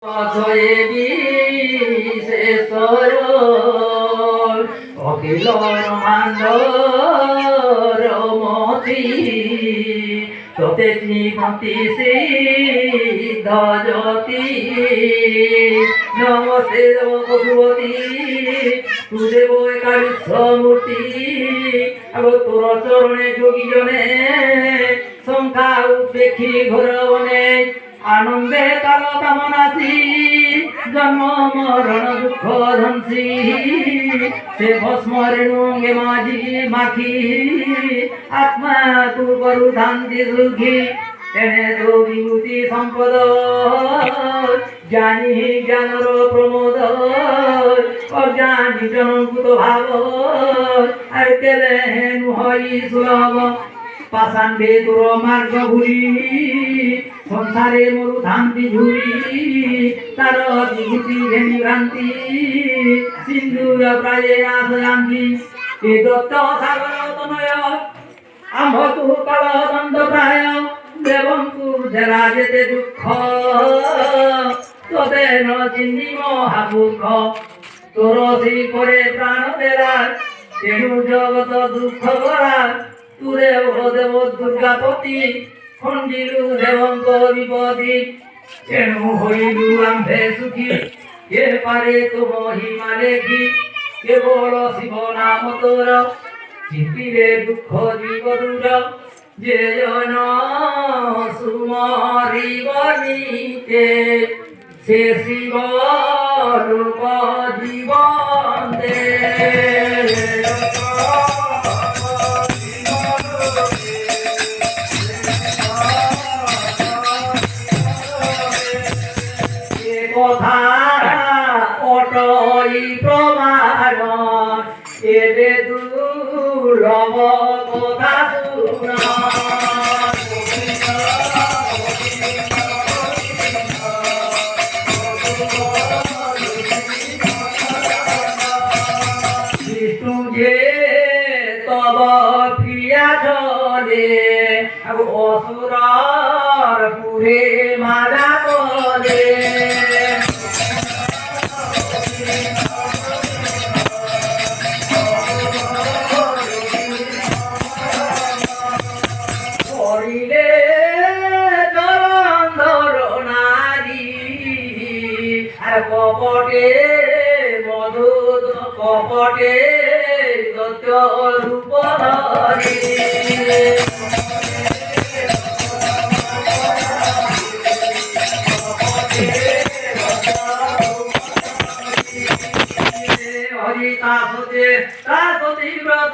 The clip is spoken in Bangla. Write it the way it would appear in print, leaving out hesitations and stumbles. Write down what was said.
অজয়ে বিশেষর অখিল ব্রহ্মাণ্ডর মতি তোতে জীবতি সিদ্ধ জ্যোতি নমস্তে দেব পশুপতি তু দেব একাদশ মূর্তি আগো তোর চরণে যোগী জনে সংখ্যা উপেক্ষী ঘোর বনে আনন্দে কাল কামনাসি জন্ম মরণ দুঃখ ধ্বংসী সে ভস্ম রেণুঙ্গে মাঝি মাখি আত্মা তু করু শান্তি সুখী এনে তো বিভূতি সম্পদ জ্ঞানী জ্ঞানর প্রমোদ অজ্ঞানী জনভূত ভাব আর কেলে হেনু হই সুলভ পাষাণ বেদুর মার্গ ঘুরি সংসারে মরু ধান্তি ঝুরি তার বিভূতি ঘেনি ভ্রান্তি সিন্ধু প্রায়ে আসয়ান্তি এ দত্ত সাগর তনয় আম্ভ তু কাল দণ্ড প্রায় দেবঙ্কু জেলা যেতে দুঃখ তোতে ন চিহ্নি মহামূর্খ তোর সেই করে প্রাণ দেলা তেণু জগত দুঃখ ভরা তু দেব দেব দুর্গাপতি খণ্ডিলু দেবঙ্ক বিপদী তেণু হইলু আম্ভে সুখী কে পারে তো মহিমা লেখি কেবল শিব নাম তোর চিন্তিলে দুঃখ জীব দূর যে জন সুমরিব নিতে সে শিব রূপ জীবন দে কথা অটই প্রমাণ এবে দুর্লভ কথা শুনা বিষ্ণু যে তব প্রিয়া চলে অসুরর পুরে মারা করে করিলে ধর নারী আর কপটে মধু কপটে দত্ত রূপ ধরে হরি তা সতে ব্রত